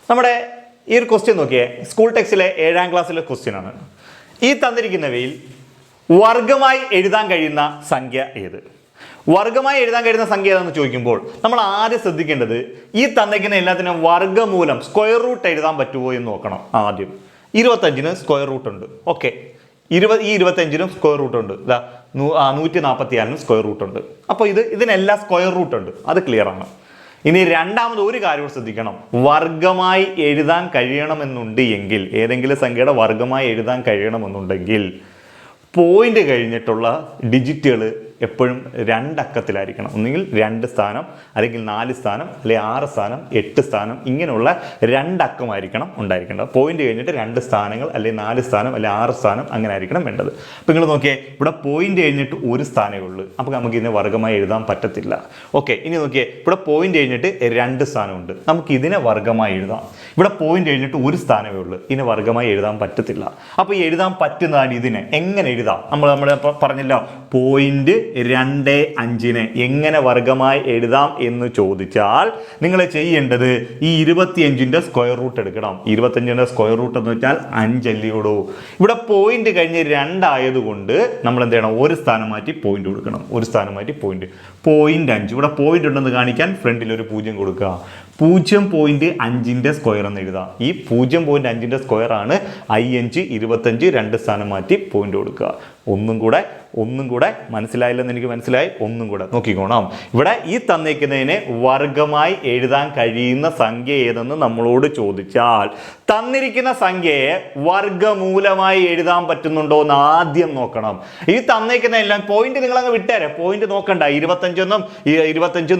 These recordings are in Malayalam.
നമ്മുടെ ഈ ഒരു ക്വസ്റ്റ്യൻ നോക്കിയേ, സ്കൂൾ ടെക്സ്റ്റിലെ 7ാം ക്ലാസ്സിലെ ക്വസ്റ്റ്യൻ ആണ്. ഈ തന്നിരിക്കുന്നവയിൽ വർഗമായി എഴുതാൻ കഴിയുന്ന സംഖ്യ ഏത്? വർഗമായി എഴുതാൻ കഴിയുന്ന സംഖ്യ ഏതെന്ന് ചോദിക്കുമ്പോൾ നമ്മൾ ആദ്യം ശ്രദ്ധിക്കേണ്ടത് ഈ തന്നിരിക്കുന്ന എല്ലാത്തിനും വർഗ്ഗമൂലം സ്ക്വയർ റൂട്ട് എഴുതാൻ പറ്റുമോ എന്ന് നോക്കണം. ആദ്യം 25-ന് സ്ക്വയർ റൂട്ട് ഉണ്ട്. ഓക്കെ, ഈ 25-നും സ്ക്വയർ റൂട്ട് ഉണ്ട്. 144-നും സ്ക്വയർ റൂട്ട് ഉണ്ട്. അപ്പോൾ ഇതിനെല്ലാം സ്ക്വയർ റൂട്ട് ഉണ്ട്, അത് ക്ലിയർ ആണ്. ഇനി രണ്ടാമത് ഒരു കാര്യം ശ്രദ്ധിക്കണം, വർഗമായി എഴുതാൻ കഴിയണമെന്നുണ്ട് എങ്കിൽ, ഏതെങ്കിലും സംഖ്യയുടെ വർഗമായി എഴുതാൻ കഴിയണമെന്നുണ്ടെങ്കിൽ പോയിന്റ് കഴിഞ്ഞിട്ടുള്ള ഡിജിറ്റുകൾ എപ്പോഴും 2 അക്കത്തിലായിരിക്കണം. ഒന്നുകിൽ 2 സ്ഥാനം, അല്ലെങ്കിൽ 4 സ്ഥാനം, അല്ലെങ്കിൽ 6 സ്ഥാനം, 8 സ്ഥാനം, ഇങ്ങനെയുള്ള 2 അക്കമായിരിക്കണം ഉണ്ടായിരിക്കേണ്ടത്. പോയിന്റ് കഴിഞ്ഞിട്ട് 2 സ്ഥാനങ്ങൾ, അല്ലെങ്കിൽ 4 സ്ഥാനം, അല്ലെങ്കിൽ 6 സ്ഥാനം, അങ്ങനെ ആയിരിക്കണം വേണ്ടത്. അപ്പോൾ നിങ്ങൾ നോക്കിയേ, ഇവിടെ പോയിന്റ് കഴിഞ്ഞിട്ട് ഒരു സ്ഥാനമേ ഉള്ളൂ, അപ്പോൾ നമുക്ക് ഇതിനെ വർഗമായി എഴുതാൻ പറ്റത്തില്ല. ഓക്കെ, ഇനി നോക്കിയേ, ഇവിടെ പോയിന്റ് കഴിഞ്ഞിട്ട് 2 സ്ഥാനമുണ്ട്, നമുക്ക് ഇതിനെ വർഗമായി എഴുതാം. ഇവിടെ പോയിന്റ് കഴിഞ്ഞിട്ട് ഒരു സ്ഥാനമേ ഉള്ളൂ, ഇതിനെ വർഗമായി എഴുതാൻ പറ്റത്തില്ല. അപ്പോൾ ഈ എഴുതാൻ പറ്റുന്നതാണ് ഇതിനെ എങ്ങനെ എഴുതാം? നമ്മൾ പറഞ്ഞല്ലോ, പോയിന്റ് 2-5-നെ എങ്ങനെ വർഗമായി എഴുതാം എന്ന് ചോദിച്ചാൽ നിങ്ങൾ ചെയ്യേണ്ടത് ഈ 25-ന്റെ സ്ക്വയർ റൂട്ട് എടുക്കണം. 25-ന്റെ സ്ക്വയർ റൂട്ട് എന്ന് വെച്ചാൽ 5 അല്ലയോടോ. ഇവിടെ പോയിന്റ് കഴിഞ്ഞ് 2 ആയതുകൊണ്ട് നമ്മൾ എന്ത് ചെയ്യണം? ഒരു സ്ഥാനം മാറ്റി പോയിന്റ് കൊടുക്കണം. ഒരു സ്ഥാനം മാറ്റി പോയിന്റ് 5. ഇവിടെ പോയിന്റ് ഉണ്ടെന്ന് കാണിക്കാൻ ഫ്രണ്ടിൽ ഒരു 0 കൊടുക്കുക. 0.5-ന്റെ സ്ക്വയർ എന്ന് എഴുതാം. ഈ 0.5-ന്റെ സ്ക്വയർ ആണ് 5, 25, 2 സ്ഥാനം മാറ്റി പോയിന്റ് കൊടുക്കുക. ഒന്നും കൂടെ മനസ്സിലായില്ലെന്ന് എനിക്ക് മനസ്സിലായി. ഒന്നും കൂടെ നോക്കിക്കോണം. ഇവിടെ ഈ തന്നിരിക്കുന്നതിനെ വർഗമായി എഴുതാൻ കഴിയുന്ന സംഖ്യ ഏതെന്ന് നമ്മളോട് ചോദിച്ചാൽ തന്നിരിക്കുന്ന സംഖ്യയെ വർഗമൂലമായി എഴുതാൻ പറ്റുന്നുണ്ടോ എന്ന് ആദ്യം നോക്കണം. ഈ തന്നിരിക്കുന്ന എല്ലാം പോയിന്റ് നിങ്ങളങ്ങ് വിട്ടേരെ, പോയിന്റ് നോക്കണ്ട. 25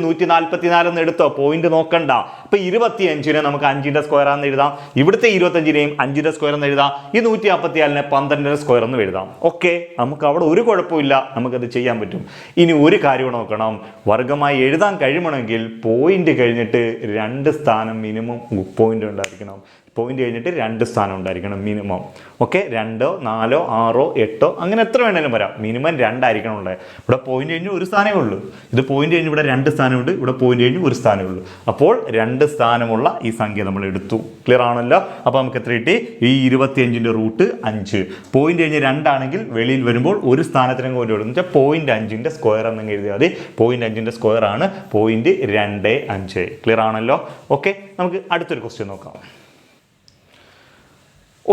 144 എടുത്തോ, പോയിന്റ് നോക്കണ്ട. അപ്പൊ 25-നെ നമുക്ക് 5-ന്റെ സ്ക്വയർ ആണെന്ന് എഴുതാം. ഇവിടുത്തെ 25-നെയും 5-ന്റെ സ്ക്വയർ എന്ന് എഴുതാം. ഈ 144-നെ 12-ന്റെ സ്ക്വയർ എന്ന് എഴുതാം. ഓക്കെ, നമുക്ക് അവിടെ ഒരു കുഴപ്പമില്ല, നമുക്കത് ചെയ്യാൻ പറ്റും. ഇനി ഒരു കാര്യം നോക്കണം, വർഗമായി എഴുതാൻ കഴിയണമെങ്കിൽ പോയിന്റ് കഴിഞ്ഞിട്ട് 2 സ്ഥാനം മിനിമം പോയിന്റ് ഉണ്ടായിരിക്കണം. പോയിന്റ് കഴിഞ്ഞിട്ട് 2 സ്ഥാനം ഉണ്ടായിരിക്കണം മിനിമം. ഓക്കെ, 2, 4, 6, 8 അങ്ങനെ എത്ര വേണേലും വരാം, മിനിമം 2 ആയിരിക്കണം ഉള്ളത്. ഇവിടെ പോയിന്റ് കഴിഞ്ഞ് ഒരു സ്ഥാനമേ ഉള്ളൂ. ഇത് പോയിന്റ് കഴിഞ്ഞ് ഇവിടെ 2 സ്ഥാനമുണ്ട്, ഇവിടെ പോയിന്റ് കഴിഞ്ഞ് ഒരു സ്ഥാനമേ ഉള്ളൂ. അപ്പോൾ 2 സ്ഥാനമുള്ള ഈ സംഖ്യ നമ്മൾ എടുത്തു. ക്ലിയർ ആണല്ലോ? അപ്പോൾ നമുക്ക് എത്ര കിട്ടി? ഈ 25-ന്റെ റൂട്ട് 5. പോയിന്റ് കഴിഞ്ഞ് 2 ആണെങ്കിൽ വെളിയിൽ വരുമ്പോൾ ഒരു സ്ഥാനത്തിനും കൊണ്ട് എന്ന് വെച്ചാൽ 0.5-ന്റെ സ്ക്വയർ എന്ന് എഴുതിയാൽ മതി. 0.5-ന്റെ സ്ക്വയർ ആണ് 0.25. ക്ലിയർ ആണല്ലോ? ഓക്കെ, നമുക്ക് അടുത്തൊരു ക്വസ്റ്റ്യൻ നോക്കാം.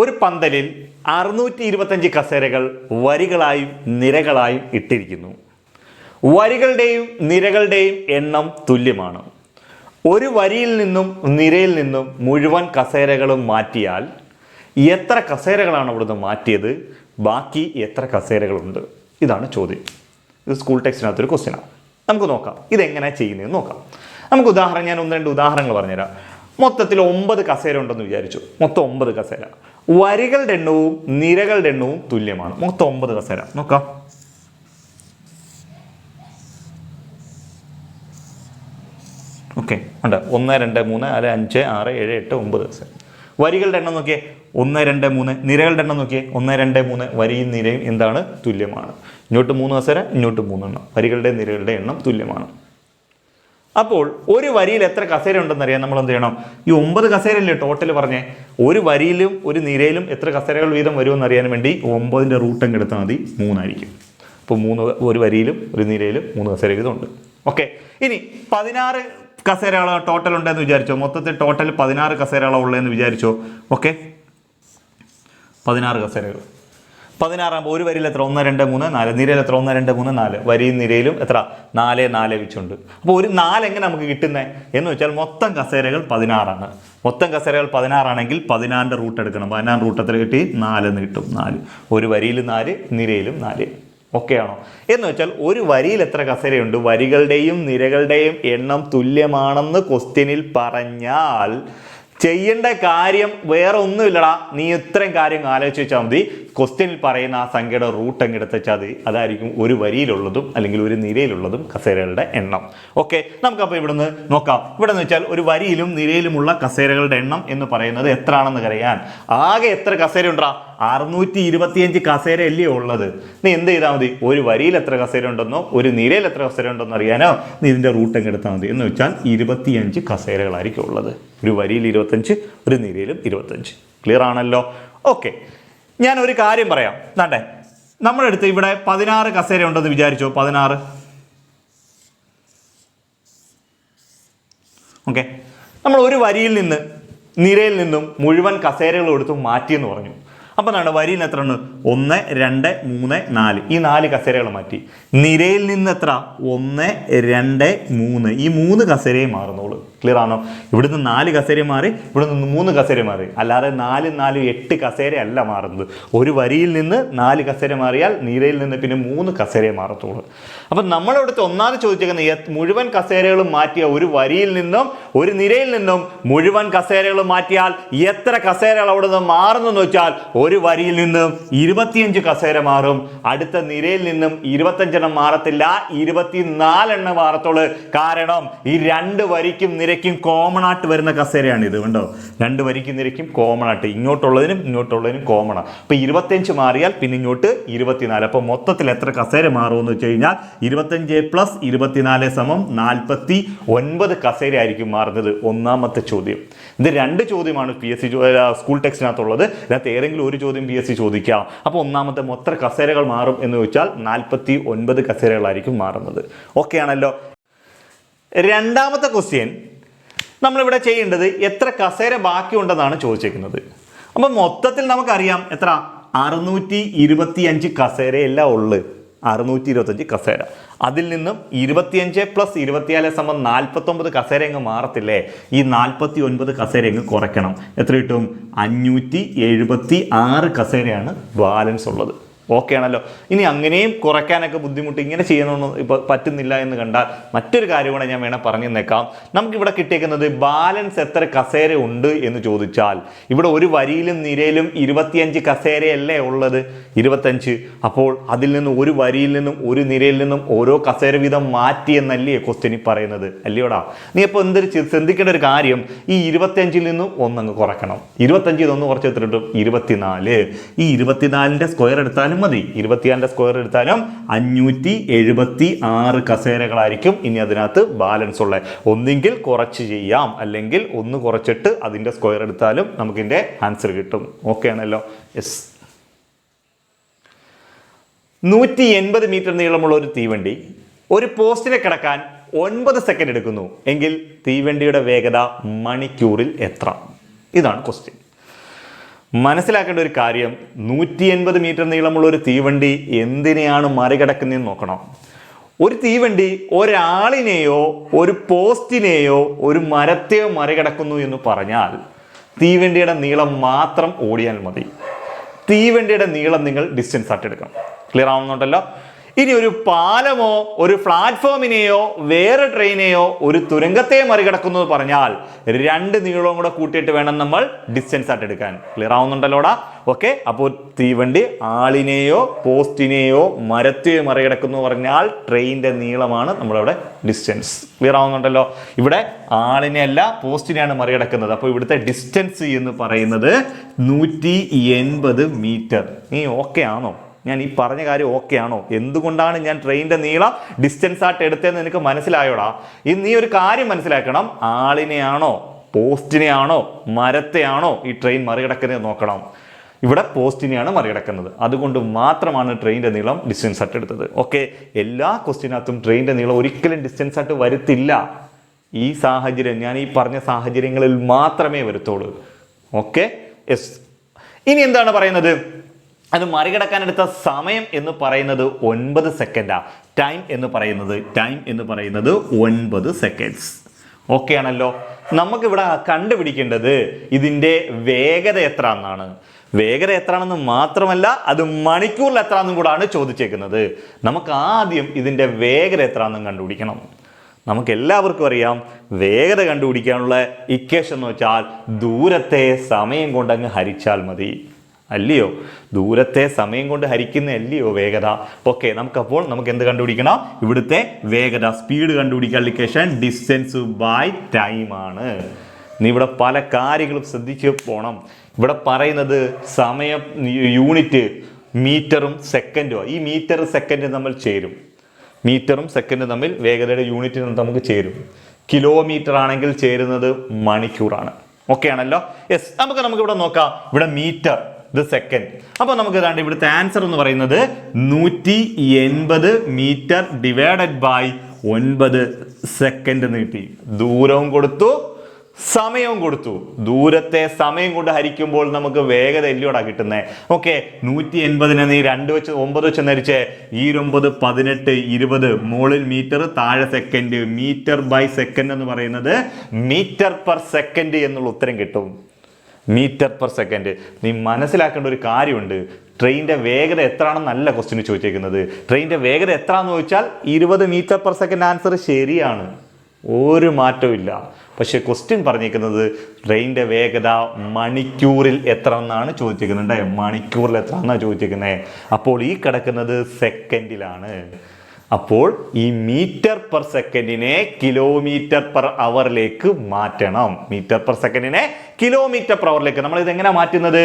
ഒരു പന്തലിൽ 625 കസേരകൾ വരികളായും നിരകളായും ഇട്ടിരിക്കുന്നു. വരികളുടെയും നിരകളുടെയും എണ്ണം തുല്യമാണ്. ഒരു വരിയിൽ നിന്നും നിരയിൽ നിന്നും മുഴുവൻ കസേരകളും മാറ്റിയാൽ എത്ര കസേരകളാണ് അവിടുന്ന് മാറ്റിയത്? ബാക്കി എത്ര കസേരകളുണ്ട്? ഇതാണ് ചോദ്യം. ഇത് സ്കൂൾ ടെക്സ്റ്റിനകത്തൊരു ക്വസ്റ്റ്യനാണ്. നമുക്ക് നോക്കാം ഇതെങ്ങനെയാണ് ചെയ്യുന്നതെന്ന് നോക്കാം. നമുക്ക് ഉദാഹരണം, ഞാൻ 1-2 ഉദാഹരണങ്ങൾ പറഞ്ഞുതരാം. മൊത്തത്തിൽ 9 കസേര ഉണ്ടെന്ന് വിചാരിച്ചു. മൊത്തം 9 കസേര. വരികളുടെ എണ്ണവും നിരകളുടെ എണ്ണവും തുല്യമാണ്. മൊത്തം 9 കസേര. നോക്കാം. ഓക്കെ, ഉണ്ട്. 1, 2, 3, 4, 5, 6, 7, 8, 9 കസേര. വരികളുടെ എണ്ണം നോക്കിയേ, 1, 2, 3. നിരകളുടെ എണ്ണം നോക്കിയേ, 1, 2, 3. വരിയും നിരയും എന്താണ്? തുല്യമാണ്. ഇങ്ങോട്ട് 3 കസേര, ഇങ്ങോട്ട് 3 എണ്ണം. വരികളുടെ നിരകളുടെ എണ്ണം തുല്യമാണ്. അപ്പോൾ ഒരു വരിയിൽ എത്ര കസേര ഉണ്ടെന്ന് അറിയാൻ നമ്മൾ എന്ത് ചെയ്യണം? ഈ 9 കസേരയല്ലേ ടോട്ടൽ പറഞ്ഞേ. ഒരു വരിയിലും ഒരു നിരയിലും എത്ര കസേരകൾ വീതം വരുമെന്ന് അറിയാൻ വേണ്ടി 9-ന്റെ റൂട്ട് അങ്ങ് എടുത്താൽ മതി. 3 ആയിരിക്കും. അപ്പോൾ 3 ഒരു വരിയിലും ഒരു നിരയിലും 3 കസേര വീതം ഉണ്ട്. ഓക്കെ, ഇനി 16 കസേരകൾ ടോട്ടൽ ഉണ്ടെന്ന് വിചാരിച്ചോ. മൊത്തത്തിൽ ടോട്ടൽ 16 കസേരകളാണ് ഉള്ളതെന്ന് വിചാരിച്ചോ. ഓക്കെ, 16 കസേരകൾ. 16 ആകുമ്പോൾ ഒരു വരിയിൽ എത്ര? 1, 2, 3, 4. നിരയിൽ എത്ര? 1, 2, 3, 4. വരിയും നിരയിലും എത്ര? 4, 4 വെച്ചുണ്ട്. അപ്പോൾ ഒരു 4 എങ്ങനെ നമുക്ക് കിട്ടുന്നത് എന്ന് വെച്ചാൽ മൊത്തം കസേരകൾ 16 ആണ്. മൊത്തം കസേരകൾ 16 ആണെങ്കിൽ 14-ന്റെ റൂട്ട് എടുക്കണം. 14 റൂട്ട് എത്ര കിട്ടി? 4 എന്ന് കിട്ടും. 4. ഒരു വരിയിൽ 4, നിരയിലും 4. ഓക്കെ ആണോ? എന്ന് വെച്ചാൽ ഒരു വരിയിൽ എത്ര കസേരയുണ്ട്? വരികളുടെയും നിരകളുടെയും എണ്ണം തുല്യമാണെന്ന് ക്വസ്റ്റ്യനിൽ പറഞ്ഞാൽ ചെയ്യേണ്ട കാര്യം വേറെ ഒന്നുമില്ലടാ. നീ ഇത്രയും കാര്യം ആലോചിച്ച് വെച്ചാൽ മതി. ക്വസ്റ്റ്യനിൽ പറയുന്ന ആ സംഖ്യയുടെ റൂട്ട് അങ്ങ് എടുത്ത് വെച്ചാൽ മതി. അതായിരിക്കും ഒരു വരിയിലുള്ളതും അല്ലെങ്കിൽ ഒരു നിരയിലുള്ളതും കസേരകളുടെ എണ്ണം. ഓക്കെ, നമുക്കപ്പോൾ ഇവിടുന്ന് നോക്കാം. ഇവിടെ എന്ന് വെച്ചാൽ ഒരു വരിയിലും നിരയിലുമുള്ള കസേരകളുടെ എണ്ണം എന്ന് പറയുന്നത് എത്ര ആണെന്ന് അറിയാൻ ആകെ എത്ര കസേര ഉണ്ടാ? 625 കസേര അല്ലേ ഉള്ളത്. നീ എന്ത് ചെയ്താൽ മതി? ഒരു വരിയിൽ എത്ര കസേര ഉണ്ടെന്നോ ഒരു നിരയിൽ എത്ര കസേര ഉണ്ടെന്നോ അറിയാനോ നീ ഇതിൻ്റെ റൂട്ട് അങ്ങ് എടുത്താൽ മതി. എന്ന് വെച്ചാൽ 25 കസേരകളായിരിക്കും ഉള്ളത്. ഒരു വരിയിൽ 25, ഒരു നിരയിലും 25. ക്ലിയർ ആണല്ലോ? ഓക്കെ, ഞാൻ ഒരു കാര്യം പറയാം. ദാണ്ടെ നമ്മളെടുത്ത് ഇവിടെ 16 കസേര ഉണ്ടെന്ന് വിചാരിച്ചോ. 16. ഓക്കെ, നമ്മൾ ഒരു വരിയിൽ നിന്ന് നിരയിൽ നിന്നും മുഴുവൻ കസേരകളും എടുത്ത് മാറ്റിയെന്ന് പറഞ്ഞു. അപ്പം എന്താണ് വരിയിൽ എത്ര ഉണ്ട്? 1, 2, 3, 4. ഈ 4 കസേരകൾ മാറ്റി. നിരയിൽ നിന്ന് എത്ര? 1, 2, 3. ഈ 3 കസേരയും മാറുന്നുള്ളൂ. ക്ലിയർ ആണോ? ഇവിടുന്ന് 4 കസേര മാറി, ഇവിടെ നിന്ന് 3 കസേര മാറി. അല്ലാതെ 4, 4, 8 കസേര അല്ല മാറുന്നത്. ഒരു വരിയിൽ നിന്ന് 4 കസേര മാറിയാൽ നിരയിൽ നിന്ന് പിന്നെ 3 കസേരയെ മാറത്തുള്ളൂ. അപ്പം നമ്മളിവിടുത്തെ ഒന്നാമത് ചോദിച്ചേക്കുന്നത് മുഴുവൻ കസേരകളും മാറ്റിയ ഒരു വരിയിൽ നിന്നും ഒരു നിരയിൽ നിന്നും മുഴുവൻ കസേരകളും മാറ്റിയാൽ എത്ര കസേരകൾ അവിടെ നിന്ന് മാറുന്നെന്ന് വെച്ചാൽ ഒരു വരിയിൽ നിന്നും 25 കസേര മാറും. അടുത്ത നിരയിൽ നിന്നും 25 മാറത്തില്ല, 24 മാറത്തുള്ളൂ. കാരണം ഈ 2 വരിക്കും നിരയ്ക്കും കോമൺ ആയിട്ട് വരുന്ന കസേരയാണ് ഇത്. കണ്ടോ? 2 വരിക്കും നിരയ്ക്കും കോമൺ ആയിട്ട്, ഇങ്ങോട്ടുള്ളതിനും ഇങ്ങോട്ടുള്ളതിനും കോമൺ ആണ്. അപ്പോൾ 25 മാറിയാൽ പിന്നെ ഇങ്ങോട്ട് 24. അപ്പോൾ മൊത്തത്തിൽ എത്ര കസേര മാറുമെന്ന് വെച്ച് കഴിഞ്ഞാൽ 25 + 24 = 49 കസേര ആയിരിക്കും മാറുന്നത്. ഒന്നാമത്തെ ചോദ്യം. ഇത് 2 ചോദ്യമാണ് PSC സ്കൂൾ ടെക്സ്റ്റിനകത്തുള്ളത്. ഇതിനകത്ത് ഏതെങ്കിലും ഒരു ചോദ്യം PSC ചോദിക്കാം. അപ്പോൾ ഒന്നാമത്തെ മൊത്തം കസേരകൾ മാറും എന്ന് വെച്ചാൽ 49 കസേരകളായിരിക്കും മാറുന്നത്. ഓക്കെ ആണല്ലോ? രണ്ടാമത്തെ ക്വസ്റ്റ്യൻ നമ്മളിവിടെ ചെയ്യേണ്ടത് എത്ര കസേര ബാക്കിയുണ്ടെന്നാണ് ചോദിച്ചേക്കുന്നത്. അപ്പം മൊത്തത്തിൽ നമുക്കറിയാം എത്ര? 625 കസേരയെല്ലാം ഉള്ളു. 625 കസേര. അതിൽ നിന്നും 25 + 24 = 49 കസേര അങ്ങ് മാറത്തില്ലേ? ഈ 49 കസേര അങ്ങ് കുറയ്ക്കണം. എത്ര കിട്ടും? 576 കസേരയാണ് ബാലൻസ് ഉള്ളത്. ഓക്കെ ആണല്ലോ? ഇനി അങ്ങനെയും കുറയ്ക്കാനൊക്കെ ബുദ്ധിമുട്ട്, ഇങ്ങനെ ചെയ്യണമെന്ന് ഇപ്പോൾ പറ്റുന്നില്ല എന്ന് കണ്ടാൽ മറ്റൊരു കാര്യം കൂടെ ഞാൻ വേണം പറഞ്ഞു തന്നേക്കാം. നമുക്കിവിടെ കിട്ടിയേക്കുന്നത് ബാലൻസ് എത്ര കസേര ഉണ്ട് എന്ന് ചോദിച്ചാൽ ഇവിടെ ഒരു വരിയിലും നിരയിലും 25 കസേരയല്ലേ ഉള്ളത്? 25. അപ്പോൾ അതിൽ നിന്ന് ഒരു വരിയിൽ നിന്നും ഒരു നിരയിൽ നിന്നും ഓരോ കസേര വീതം മാറ്റി എന്നല്ലേ ക്വസ്റ്റ്യനിൽ പറയുന്നത്? അല്ലയോടാ? നീ അപ്പോൾ ശ്രദ്ധിക്കേണ്ട ഒരു കാര്യം, ഈ 25 നിന്നും ഒന്നങ്ങ് കുറയ്ക്കണം. 25 ഇതൊന്ന് കുറച്ച് എത്ര കിട്ടും? 24. ഈ 24ന്റെ സ്ക്വയർ എടുത്താലും മതി. 24ന്റെ സ്ക്വയർ എടുത്താലും 576 കസേരകളായിരിക്കും ഇനി അതിനകത്ത് ബാലൻസ് ഉള്ളത്. ഒന്നെങ്കിൽ കുറച്ച് ചെയ്യാം, അല്ലെങ്കിൽ ഒന്ന് കുറച്ചിട്ട് അതിന്റെ സ്ക്വയർ എടുത്താലും നമുക്കിതിന്റെ ആൻസർ കിട്ടും. ഓക്കെ ആണല്ലോ? യെസ്. 180 മീറ്റർ നീളമുള്ള ഒരു തീവണ്ടി ഒരു പോസ്റ്റിനെ കിടക്കാൻ 9 സെക്കൻഡ് എടുക്കുന്നു എങ്കിൽ തീവണ്ടിയുടെ വേഗത മണിക്കൂറിൽ എത്ര? ഇതാണ് ക്വസ്റ്റ്യൻ. മനസ്സിലാക്കേണ്ട ഒരു കാര്യം, 180 മീറ്റർ നീളമുള്ള ഒരു തീവണ്ടി എന്തിനെയാണ് മറികടക്കുന്നതെന്ന് നോക്കണം. ഒരു തീവണ്ടി ഒരാളിനെയോ ഒരു പോസ്റ്റിനെയോ ഒരു മരത്തെയോ മറികടക്കുന്നു എന്ന് പറഞ്ഞാൽ തീവണ്ടിയുടെ നീളം മാത്രം ഓടിയാൽ മതി. തീവണ്ടിയുടെ നീളം നിങ്ങൾ ഡിസ്റ്റൻസ് ആയിട്ട് എടുക്കണം. ക്ലിയർ ആവുന്നുണ്ടല്ലോ? ഇനി ഒരു പാലമോ ഒരു പ്ലാറ്റ്ഫോമിനെയോ വേറെ ട്രെയിനെയോ ഒരു തുരങ്കത്തെയോ മറികടക്കുന്നു എന്ന് പറഞ്ഞാൽ 2 നീളവും കൂടെ കൂട്ടിയിട്ട് വേണം നമ്മൾ ഡിസ്റ്റൻസ് ആയിട്ട് എടുക്കാൻ. ക്ലിയർ ആവുന്നുണ്ടല്ലോടാ? ഓക്കെ. അപ്പോൾ തീവണ്ടി ആളിനെയോ പോസ്റ്റിനെയോ മരത്തെയോ മറികടക്കുന്നു പറഞ്ഞാൽ ട്രെയിനിന്റെ നീളമാണ് നമ്മളിവിടെ ഡിസ്റ്റൻസ്. ക്ലിയർ ആവുന്നുണ്ടല്ലോ? ഇവിടെ ആളിനെ അല്ല പോസ്റ്റിനെയാണ് മറികടക്കുന്നത്. അപ്പോൾ ഇവിടുത്തെ ഡിസ്റ്റൻസ് എന്ന് പറയുന്നത് 180 മീറ്റർ. നീ ഓക്കെ ആണോ? ഞാൻ ഈ പറഞ്ഞ കാര്യം ഓക്കെ ആണോ? എന്തുകൊണ്ടാണ് ഞാൻ ട്രെയിനിന്റെ നീളം ഡിസ്റ്റൻസ് ആയിട്ട് എടുത്തതെന്ന് എനിക്ക് മനസ്സിലായോടാ? ഇനി നീ ഒരു കാര്യം മനസ്സിലാക്കണം, ആളിനെയാണോ പോസ്റ്റിനെയാണോ മരത്തെയാണോ ഈ ട്രെയിൻ മറികടക്കുന്നത് നോക്കണം. ഇവിടെ പോസ്റ്റിനെയാണ് മറികടക്കുന്നത്. അതുകൊണ്ട് മാത്രമാണ് ട്രെയിനിന്റെ നീളം ഡിസ്റ്റൻസ് ആയിട്ട് എടുത്തത്. ഓക്കെ. എല്ലാ ക്വസ്റ്റ്യനകത്തും ട്രെയിനിന്റെ നീളം ഒരിക്കലും ഡിസ്റ്റൻസ് ആയിട്ട് വരുത്തില്ല. ഈ സാഹചര്യം, ഞാൻ ഈ പറഞ്ഞ സാഹചര്യങ്ങളിൽ മാത്രമേ വരുത്തുള്ളൂ. ഓക്കെ. യെസ്. ഇനി എന്താണ് പറയുന്നത്? അത് മറികടക്കാനെടുത്ത സമയം എന്ന് പറയുന്നത് 9 സെക്കൻഡാ. ടൈം എന്ന് പറയുന്നത് 9 സെക്കൻഡ്സ്. ഓക്കെ ആണല്ലോ? നമുക്കിവിടെ കണ്ടുപിടിക്കേണ്ടത് ഇതിൻ്റെ വേഗത എത്ര എന്നാണ്. വേഗത എത്രയാണെന്ന് മാത്രമല്ല അത് മണിക്കൂറിൽ എത്രയാണെന്നും കൂടാണ് ചോദിച്ചേക്കുന്നത്. നമുക്ക് ആദ്യം ഇതിൻ്റെ വേഗത എത്രയാണെന്നും കണ്ടുപിടിക്കണം. നമുക്ക് എല്ലാവർക്കും അറിയാം വേഗത കണ്ടുപിടിക്കാനുള്ള ഇക്വേഷൻ എന്ന് വെച്ചാൽ ദൂരത്തെ സമയം കൊണ്ടങ്ങ് ഹരിച്ചാൽ മതി. അല്ലയോ? ദൂരത്തെ സമയം കൊണ്ട് ഹരിക്കുന്ന അല്ലയോ വേഗത? ഓക്കെ. നമുക്ക് എന്ത് കണ്ടുപിടിക്കണം? ഇവിടുത്തെ വേഗത സ്പീഡ് കണ്ടുപിടിക്കാൻ ഇക്വേഷൻ ഡിസ്റ്റൻസ് ബൈ ടൈം ആണ്. നീ ഇവിടെ പല കാര്യങ്ങളും ശ്രദ്ധിച്ച് പോകണം. ഇവിടെ പറയുന്നത് സമയം യൂണിറ്റ് മീറ്ററും സെക്കൻഡും. ഈ മീറ്റർ സെക്കൻഡ് നമ്മൾ ചേരും. മീറ്ററും സെക്കൻഡും തമ്മിൽ വേഗതയുടെ യൂണിറ്റ് നമുക്ക് ചേരും. കിലോമീറ്റർ ആണെങ്കിൽ ചേരുന്നത് മണിക്കൂറാണ്. ഓക്കെ ആണല്ലോ? യെസ്, നമുക്ക് ഇവിടെ നോക്കാം. ഇവിടെ മീറ്റർ, ഇത് സെക്കൻഡ്. അപ്പോൾ നമുക്ക് ഏതാണ്ട് ഇവിടുത്തെ ആൻസർ എന്ന് പറയുന്നത് 180 മീറ്റർ ഡിവൈഡഡ് ബൈ 9 സെക്കൻഡ് എന്ന് കിട്ടി. ദൂരവും കൊടുത്തു, സമയവും കൊടുത്തു. ദൂരത്തെ സമയം കൊണ്ട് ഹരിക്കുമ്പോൾ നമുക്ക് വേഗത എല്ലോടാ കിട്ടുന്നത്. ഓക്കെ, 180 നീ 2 വെച്ച് 9 വെച്ച് ഹരിച്ചേ, 9 18 20, മുകളിൽ മീറ്റർ താഴെ സെക്കൻഡ്. മീറ്റർ ബൈ സെക്കൻഡ് എന്ന് പറയുന്നത് മീറ്റർ പെർ സെക്കൻഡ് എന്നുള്ള ഉത്തരം കിട്ടും. Metre per second. നീ മനസ്സിലാക്കേണ്ട ഒരു കാര്യമുണ്ട്, ട്രെയിനിൻ്റെ വേഗത എത്രയാണെന്നല്ല ക്വസ്റ്റ്യൻ ചോദിച്ചേക്കുന്നത്. ട്രെയിനിൻ്റെ വേഗത എത്രയാണെന്ന് ചോദിച്ചാൽ 20 മീറ്റർ പെർ സെക്കൻഡ്. ആൻസർ ശരിയാണ്, ഒരു മാറ്റവും ഇല്ല. പക്ഷെ ക്വസ്റ്റ്യൻ പറഞ്ഞേക്കുന്നത് ട്രെയിനിൻ്റെ വേഗത മണിക്കൂറിൽ എത്ര എന്നാണ് ചോദിച്ചേക്കുന്നുണ്ട്. മണിക്കൂറിൽ എത്ര എന്നാണ് ചോദിച്ചേക്കുന്നത്. അപ്പോൾ ഈ കിടക്കുന്നത് സെക്കൻഡിലാണ്. അപ്പോൾ ഈ മീറ്റർ പെർ സെക്കൻഡിനെ കിലോമീറ്റർ പെർ അവറിലേക്ക് മാറ്റണം. മീറ്റർ പെർ സെക്കൻഡിനെ കിലോമീറ്റർ പെർ അവറിലേക്ക് നമ്മൾ ഇതെങ്ങനെ മാറ്റുന്നത്?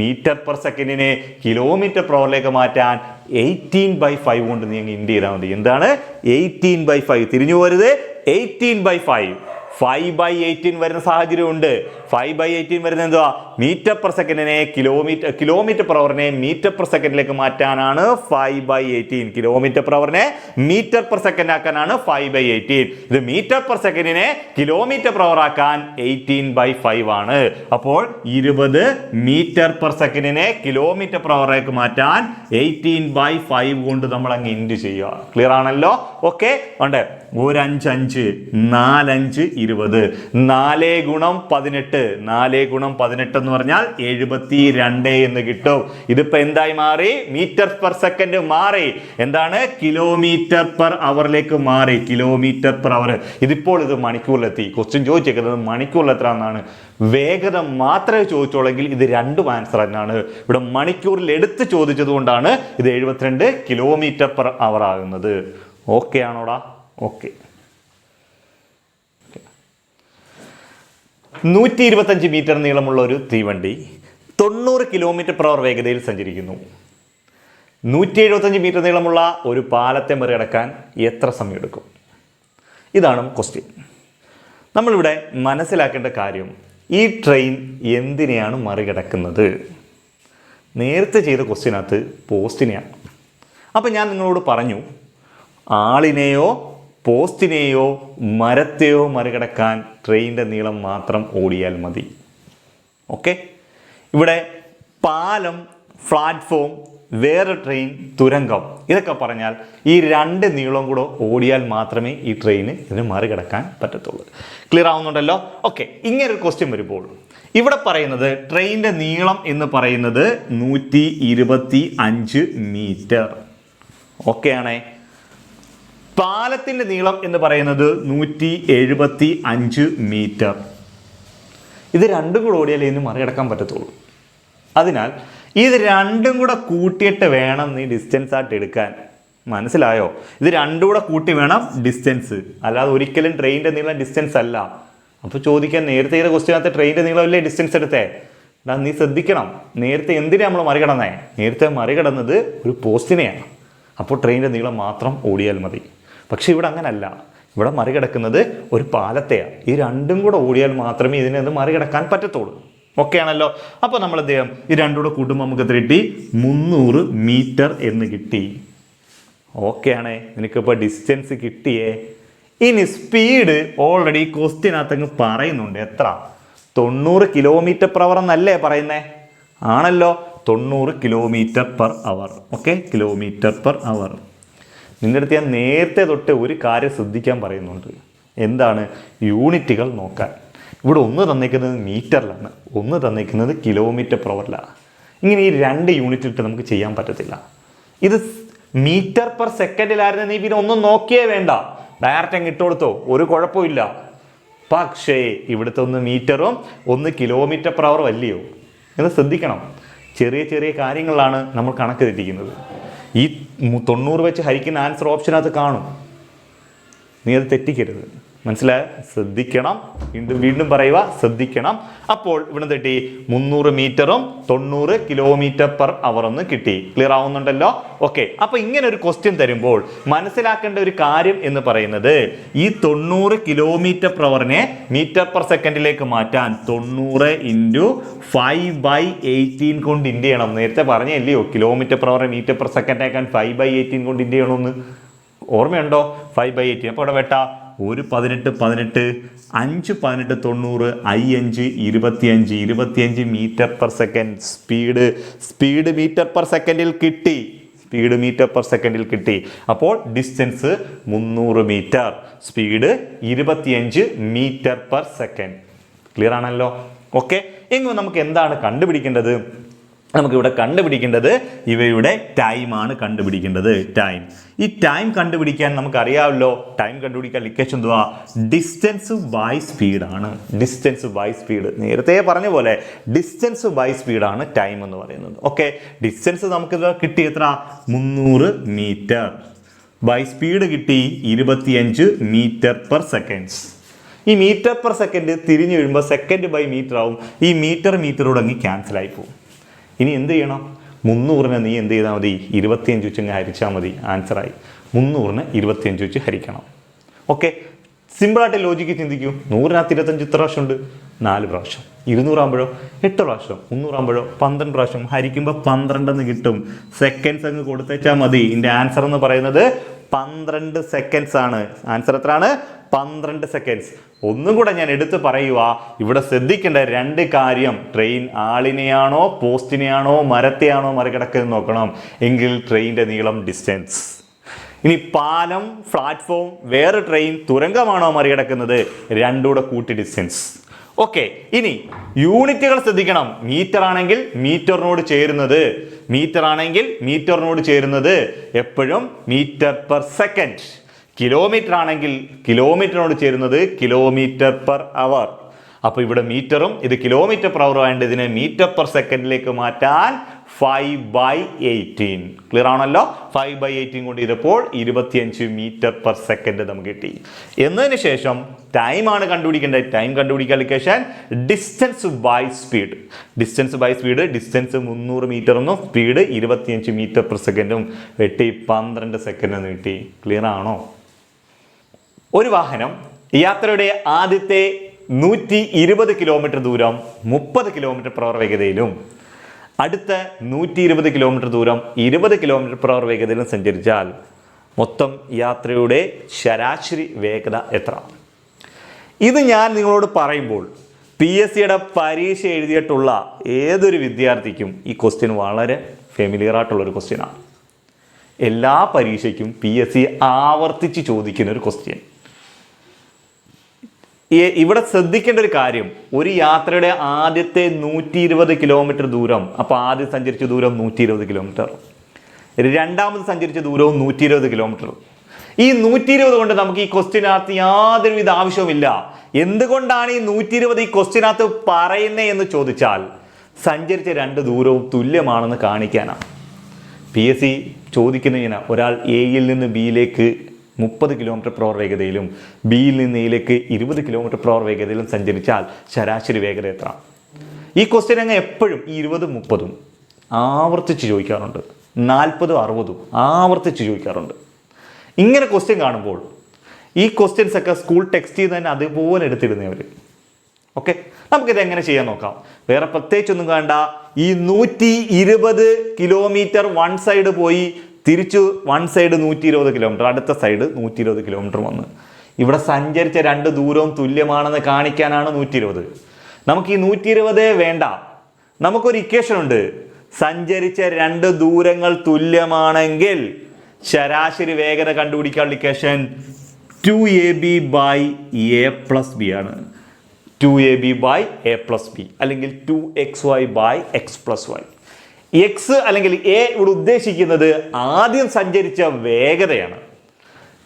മീറ്റർ പെർ സെക്കൻഡിനെ കിലോമീറ്റർ പെർ അവറിലേക്ക് മാറ്റാൻ 18/5 കൊണ്ട് നീ അങ്ങ് ഇൻഡ് ചെയ്താൽ മതി. എന്താണ് 18/5? തിരിഞ്ഞു പോരുത്. 18/5. 5/18 വരുന്ന സാഹചര്യമുണ്ട്. 5/18 വരുന്ന എന്തുവാ? മീറ്റർ പെർ സെക്കൻഡിനെ കിലോമീറ്റർ പെർ അവറിനെ മീറ്റർ പെർ സെക്കൻഡിലേക്ക് മാറ്റാനാണ് 5/18. കിലോമീറ്റർ പെർ അവറിനെ മീറ്റർ പെർ സെക്കൻഡ് ആക്കാനാണ് 5/18. ഇത് മീറ്റർ പെർ സെക്കൻഡിനെ കിലോമീറ്റർ പെർ അവർ ആക്കാൻ 18/5 ആണ്. അപ്പോൾ 20 മീറ്റർ പെർ സെക്കൻഡിനെ കിലോമീറ്റർ പെർ അവറിലേക്ക് മാറ്റാൻ 18/5 കൊണ്ട് നമ്മൾ അങ്ങ് ഇൻഡ് ചെയ്യുക. ക്ലിയർ ആണല്ലോ? ഓക്കെ, ഉണ്ട്. 1 5 5 4 5 20. 4 ഗുണം 18. 4 ഗുണം 18 എന്ന് പറഞ്ഞാൽ 72 എന്ന് കിട്ടും. ഇതിപ്പോ എന്തായി മാറി? മീറ്റർ പെർ സെക്കൻഡ് മാറി. എന്താണ്? കിലോമീറ്റർ പെർ അവറിലേക്ക് മാറി. കിലോമീറ്റർ പെർ അവർ. ഇതിപ്പോൾ ഇത് മണിക്കൂറിലെത്തി. ക്വസ്റ്റ്യൻ ചോദിച്ചേക്കുന്നത് മണിക്കൂറിൽ എത്ര എന്നാണ്. വേഗത മാത്രമേ ചോദിച്ചോളെങ്കിൽ ഇത് രണ്ടും ആൻസർ തന്നെയാണ്. ഇവിടെ മണിക്കൂറിൽ എടുത്ത് ചോദിച്ചത് കൊണ്ടാണ് ഇത് 72 കിലോമീറ്റർ പെർ അവർ ആകുന്നത്. ഓക്കെ ആണോടാ? ഓക്കെ. 125 മീറ്റർ നീളമുള്ള ഒരു തീവണ്ടി 90 കിലോമീറ്റർ പെർ അവർ വേഗതയിൽ സഞ്ചരിക്കുന്നു. 175 മീറ്റർ നീളമുള്ള ഒരു പാലത്തെ മറികടക്കാൻ എത്ര സമയം എടുക്കും? ഇതാണ് ക്വസ്റ്റ്യൻ. നമ്മളിവിടെ മനസ്സിലാക്കേണ്ട കാര്യം, ഈ ട്രെയിൻ എന്തിനെയാണ് മറികടക്കുന്നത്? നേരത്തെ ചെയ്ത ക്വസ്റ്റ്യനകത്ത് പോസ്റ്റിനെയാണ്. അപ്പം ഞാൻ നിങ്ങളോട് പറഞ്ഞു, ആളിനെയോ പോസ്റ്റിനെയോ മരത്തെയോ മറികടക്കാൻ ട്രെയിനിൻ്റെ നീളം മാത്രം ഓടിയാൽ മതി. ഓക്കെ, ഇവിടെ പാലം, പ്ലാറ്റ്ഫോം, വേറെ ട്രെയിൻ, തുരങ്കം, ഇതൊക്കെ പറഞ്ഞാൽ ഈ രണ്ട് നീളവും കൂടെ ഓടിയാൽ മാത്രമേ ഈ ട്രെയിന് ഇതിന് മറികടക്കാൻ പറ്റത്തുള്ളൂ. ക്ലിയർ ആവുന്നുണ്ടല്ലോ? ഓക്കെ, ഇങ്ങനെ ഒരു ക്വസ്റ്റ്യൻ വരുമ്പോൾ ഇവിടെ പറയുന്നത് ട്രെയിനിൻ്റെ നീളം എന്ന് പറയുന്നത് 125 മീറ്റർ. ഓക്കെ ആണേ. പാലത്തിൻ്റെ നീളം എന്ന് പറയുന്നത് 175 മീറ്റർ. ഇത് രണ്ടും കൂടെ ഓടിയാലേ ഇതിന് മറികടക്കാൻ പറ്റത്തുള്ളൂ. അതിനാൽ ഇത് രണ്ടും കൂടെ കൂട്ടിയിട്ട് വേണം നീ ഡിസ്റ്റൻസ് ആയിട്ട് എടുക്കാൻ. മനസ്സിലായോ? ഇത് രണ്ടും കൂടെ കൂട്ടി വേണം ഡിസ്റ്റൻസ്, അല്ലാതെ ഒരിക്കലും ട്രെയിനിൻ്റെ നീളം ഡിസ്റ്റൻസ് അല്ല. അപ്പോൾ ചോദിക്കാൻ, നേരത്തെ ചെയ്ത ക്വസ്റ്റ്യനകത്ത് ട്രെയിനിൻ്റെ നീളമല്ലേ ഡിസ്റ്റൻസ് എടുത്തേ? നീ ശ്രദ്ധിക്കണം, നേരത്തെ എന്തിനാണ് നമ്മൾ മറികടന്നേ? നേരത്തെ മറികടന്നത് ഒരു പോസ്റ്റിനെയാണ്. അപ്പോൾ ട്രെയിനിൻ്റെ നീളം മാത്രം ഓടിയാൽ മതി. പക്ഷെ ഇവിടെ അങ്ങനല്ല, ഇവിടെ മറികടക്കുന്നത് ഒരു പാലത്തെയാണ്. ഈ രണ്ടും കൂടെ ഓടിയാൽ മാത്രമേ ഇതിനെ മറികടക്കാൻ പറ്റത്തുള്ളൂ. ഓക്കെ ആണല്ലോ? അപ്പോൾ നമ്മൾ എന്ത് ചെയ്യാം? ഈ രണ്ടും കൂടെ കൂട്ടുമ്പോൾ നമുക്ക് എത്ര കിട്ടി? 300 മീറ്റർ എന്ന് കിട്ടി. ഓക്കെ ആണേ, നിനക്കിപ്പോൾ ഡിസ്റ്റൻസ് കിട്ടിയേ. ഇനി സ്പീഡ് ഓൾറെഡി ക്വസ്റ്റ്യനകത്തങ്ങ് പറയുന്നുണ്ട്. എത്ര? 90 കിലോമീറ്റർ പെർ അവർ എന്നല്ലേ പറയുന്നേ? ആണല്ലോ, 90 കിലോമീറ്റർ പെർ അവർ. ഓക്കെ, കിലോമീറ്റർ പെർ അവർ. നിങ്ങളുടെ അടുത്ത് ഞാൻ നേരത്തെ തൊട്ട് ഒരു കാര്യം ശ്രദ്ധിക്കാൻ പറയുന്നുണ്ട്. എന്താണ്? യൂണിറ്റുകൾ നോക്കാൻ. ഇവിടെ ഒന്ന് തന്നേക്കുന്നത് മീറ്ററിലാണ്, ഒന്ന് തന്നേക്കുന്നത് കിലോമീറ്റർ പെർ അവറിലാണ്. ഇങ്ങനെ ഈ രണ്ട് യൂണിറ്റ് ഇട്ട് നമുക്ക് ചെയ്യാൻ പറ്റത്തില്ല. ഇത് മീറ്റർ പെർ സെക്കൻഡിലായിരുന്നു നീ പിന്നെ ഒന്നും നോക്കിയേ വേണ്ട, ഡയറക്റ്റ് അങ്ങ് ഇട്ട് കൊടുത്തോ, ഒരു കുഴപ്പമില്ല. പക്ഷേ ഇവിടുത്തെ ഒന്ന് മീറ്ററും ഒന്ന് കിലോമീറ്റർ പെർ അവർ അല്ലയോ എന്ന് ശ്രദ്ധിക്കണം. ചെറിയ ചെറിയ കാര്യങ്ങളാണ് നമ്മൾ കണക്ക് തെറ്റിക്കുന്നത്. ഈ 90 വെച്ച് ഹരിക്കുന്ന ആൻസർ ഓപ്ഷനകത്ത് കാണും, നീ അത് തെറ്റിക്കരുത്. മനസ്സിലായ? ശ്രദ്ധിക്കണം, വീണ്ടും വീണ്ടും പറയുക, ശ്രദ്ധിക്കണം. അപ്പോൾ ഇവിടെ തെറ്റി 300 മീറ്ററും 90 കിലോമീറ്റർ പെർ അവർ എന്ന് കിട്ടി. ക്ലിയർ ആവുന്നുണ്ടല്ലോ? ഓക്കെ. അപ്പൊ ഇങ്ങനെ ഒരു ക്വസ്റ്റ്യൻ തരുമ്പോൾ മനസ്സിലാക്കേണ്ട ഒരു കാര്യം എന്ന് പറയുന്നത് ഈ 90 കിലോമീറ്റർ പെർ അവറിനെ മീറ്റർ പെർ സെക്കൻഡിലേക്ക് മാറ്റാൻ 90 × 5/18 കൊണ്ട് ഇൻഡ് ചെയ്യണം. നേരത്തെ പറഞ്ഞല്ലയോ kilometre per hour metre per second ആക്കാൻ 5/18 കൊണ്ട് ഇൻഡ് ചെയ്യണമെന്ന്. ഓർമ്മയുണ്ടോ? 5/18. അപ്പോൾ ഇവിടെ വെട്ട 1 18 18 5 18 90 5 25 25 metre per second speed metre per സെക്കൻഡിൽ കിട്ടി. സ്പീഡ് മീറ്റർ പെർ സെക്കൻഡിൽ കിട്ടി. അപ്പോൾ distance 300 metre, speed 25 metre per second. Clear ആണല്ലോ? ഓക്കെ. എങ്കിൽ നമുക്ക് എന്താണ് കണ്ടുപിടിക്കേണ്ടത്? നമുക്കിവിടെ കണ്ടുപിടിക്കേണ്ടത് ഇവയുടെ ടൈമാണ് കണ്ടുപിടിക്കേണ്ടത്. ടൈം. ഈ ടൈം കണ്ടുപിടിക്കാൻ നമുക്കറിയാമല്ലോ, ടൈം കണ്ടുപിടിക്കാൻ ഇക്വേഷൻ എന്തുവാ? ഡിസ്റ്റൻസ് ബൈ സ്പീഡാണ്. ഡിസ്റ്റൻസ് ബൈ സ്പീഡ്, നേരത്തെ പറഞ്ഞ പോലെ ഡിസ്റ്റൻസ് ബൈ സ്പീഡാണ് ടൈം എന്ന് പറയുന്നത്. ഓക്കെ. ഡിസ്റ്റൻസ് നമുക്ക് കിട്ടി എത്ര? 300 മീറ്റർ. ബൈ സ്പീഡ് കിട്ടി 25 മീറ്റർ പെർ സെക്കൻഡ്സ്. ഈ മീറ്റർ പെർ സെക്കൻഡ് തിരിഞ്ഞു വീഴുമ്പോൾ സെക്കൻഡ് ബൈ മീറ്റർ ആവും. ഈ മീറ്ററോട് അങ്ങ് ക്യാൻസൽ ആയി പോകും. ഇനി എന്ത് ചെയ്യണം? 300-നെ നീ എന്ത് ചെയ്താൽ മതി? 25 വെച്ച് ഹരിച്ചാൽ മതി. ആൻസറായി. 300-നെ 25 വെച്ച് ഹരിക്കണം. ഓക്കെ. സിമ്പിളായിട്ട് ലോജിക്ക് ചിന്തിക്കൂ. 100-നകത്ത് 25 ഇത്ര പ്രാവശ്യം ഉണ്ട്? 4 പ്രാവശ്യം. 200 ആകുമ്പോഴോ 8 പ്രാവശ്യം. 300 ആകുമ്പോഴോ 12 പ്രാവശ്യം. ഹരിക്കുമ്പോൾ 12 എന്ന് കിട്ടും. സെക്കൻഡ്സ് അങ്ങ് കൊടുത്തേച്ചാൽ മതി. ഇതിൻ്റെ ആൻസർ എന്ന് പറയുന്നത് 12 സെക്കൻഡ്സ് ആണ്. ആൻസർ എത്രയാണ്? 12 സെക്കൻഡ്സ്. ഒന്നും കൂടെ ഞാൻ എടുത്ത് പറയുക, ഇവിടെ ശ്രദ്ധിക്കേണ്ട 2 കാര്യം. ട്രെയിൻ ആളിനെയാണോ പോസ്റ്റിനെയാണോ മരത്തെയാണോ മറികടക്കുന്നത് നോക്കണം. എങ്കിൽ ട്രെയിനിൻ്റെ നീളം ഡിസ്റ്റൻസ്. ഇനി പാലം, പ്ലാറ്റ്ഫോം, വേറെ ട്രെയിൻ, തുരങ്കമാണോ മറികടക്കുന്നത്? രണ്ടുകൂടെ കൂട്ടി ഡിസ്റ്റൻസ്. ഓക്കെ. ഇനി യൂണിറ്റുകൾ ശ്രദ്ധിക്കണം. മീറ്റർ ആണെങ്കിൽ മീറ്ററിനോട് ചേരുന്നത് എപ്പോഴും മീറ്റർ പെർ സെക്കൻഡ്. കിലോമീറ്റർ ആണെങ്കിൽ കിലോമീറ്ററിനോട് ചേരുന്നത് കിലോമീറ്റർ പെർ അവർ. അപ്പോൾ ഇവിടെ മീറ്ററും ഇത് കിലോമീറ്റർ പെർ അവർ ആയതുകൊണ്ട് ഇതിനെ മീറ്റർ പെർ സെക്കൻഡിലേക്ക് മാറ്റാൻ 5/18. ക്ലിയർ ആണല്ലോ? 5/18 കൊണ്ട് ചെയ്തപ്പോൾ 25 മീറ്റർ പെർ സെക്കൻഡ് നമുക്ക് കിട്ടി. എന്നതിന് ശേഷം ടൈമാണ് കണ്ടുപിടിക്കേണ്ടത്. ടൈം കണ്ടുപിടിക്കാൻ equation distance by speed. Distance 300 metre എന്നും സ്പീഡ് 25 മീറ്റർ പെർ സെക്കൻഡും വെട്ടി 12 സെക്കൻഡ് എന്ന് കിട്ടി. ക്ലിയർ ആണോ? ഒരു വാഹനം യാത്രയുടെ ആദ്യത്തെ 120 കിലോമീറ്റർ ദൂരം 30 കിലോമീറ്റർ പെർ അവർ വേഗതയിലും അടുത്ത 120 കിലോമീറ്റർ ദൂരം 20 കിലോമീറ്റർ പെർ അവർ വേഗതയിലും സഞ്ചരിച്ചാൽ മൊത്തം യാത്രയുടെ ശരാശരി വേഗത എത്ര? ഇത് ഞാൻ നിങ്ങളോട് പറയുമ്പോൾ PSCയുടെ പരീക്ഷ എഴുതിയിട്ടുള്ള ഏതൊരു വിദ്യാർത്ഥിക്കും ഈ ക്വസ്റ്റ്യൻ വളരെ ഫെമിലിയർ ആയിട്ടുള്ളൊരു ക്വസ്റ്റ്യനാണ്. എല്ലാ പരീക്ഷയ്ക്കും PSC ആവർത്തിച്ച് ചോദിക്കുന്ന ഒരു ക്വസ്റ്റ്യൻ. ഇവിടെ ശ്രദ്ധിക്കേണ്ട ഒരു കാര്യം, ഒരു യാത്രയുടെ ആദ്യത്തെ 120 കിലോമീറ്റർ ദൂരം, അപ്പോൾ ആദ്യം സഞ്ചരിച്ച ദൂരം 120 കിലോമീറ്റർ, രണ്ടാമത് സഞ്ചരിച്ച ദൂരവും 120 കിലോമീറ്റർ. ഈ 120 കൊണ്ട് നമുക്ക് ഈ ക്വസ്റ്റ്യനകത്ത് യാതൊരുവിധ ആവശ്യവുമില്ല. എന്തുകൊണ്ടാണ് ഈ 120 ഈ ക്വസ്റ്റ്യനകത്ത് പറയുന്നത് എന്ന് ചോദിച്ചാൽ സഞ്ചരിച്ച 2 ദൂരവും തുല്യമാണെന്ന് കാണിക്കാനാണ്. PSC ചോദിക്കുന്നതിന് ഒരാൾ എയിൽ നിന്ന് ബിയിലേക്ക് 30 കിലോമീറ്റർ പെർ അവർ വേഗതയിലും ബിയിൽ നിന്ന് എയിലേക്ക് 20 കിലോമീറ്റർ പെർ അവർ വേഗതയിലും സഞ്ചരിച്ചാൽ ശരാശരി വേഗത എത്ര? ഈ ക്വസ്റ്റ്യൻ അങ്ങ് എപ്പോഴും ഈ 20 30 ആവർത്തിച്ച് ചോദിക്കാറുണ്ട്, 40 60 ആവർത്തിച്ച് ചോദിക്കാറുണ്ട്. ഇങ്ങനെ ക്വസ്റ്റ്യൻ കാണുമ്പോൾ ഈ ക്വസ്റ്റ്യൻസ് ഒക്കെ സ്കൂൾ ടെക്സ്റ്റ് ചെയ്ത് തന്നെ അതുപോലെ എടുത്തിടുന്നവർ. ഓക്കെ. നമുക്കിത് എങ്ങനെ ചെയ്യാൻ നോക്കാം. വേറെ പ്രത്യേകിച്ചൊന്നും വേണ്ട. ഈ 120 കിലോമീറ്റർ വൺ സൈഡ് പോയി തിരിച്ചു വൺ സൈഡ് 120 കിലോമീറ്റർ, അടുത്ത സൈഡ് 120 കിലോമീറ്റർ വന്ന് ഇവിടെ സഞ്ചരിച്ച 2 ദൂരവും തുല്യമാണെന്ന് കാണിക്കാനാണ് 120. നമുക്ക് ഈ 120 വേണ്ട. നമുക്കൊരു ഇക്വേഷൻ ഉണ്ട്. സഞ്ചരിച്ച 2 ദൂരങ്ങൾ തുല്യമാണെങ്കിൽ ശരാശരി വേഗത കണ്ടുപിടിക്കാനുള്ള ഇക്വേഷൻ 2ab/a+b ആണ്. 2ab/a+b അല്ലെങ്കിൽ 2xy/x+y. x അല്ലെങ്കിൽ a ഇവിടെ ഉദ്ദേശിക്കുന്നത് ആദ്യം സഞ്ചരിച്ച വേഗതയാണ്.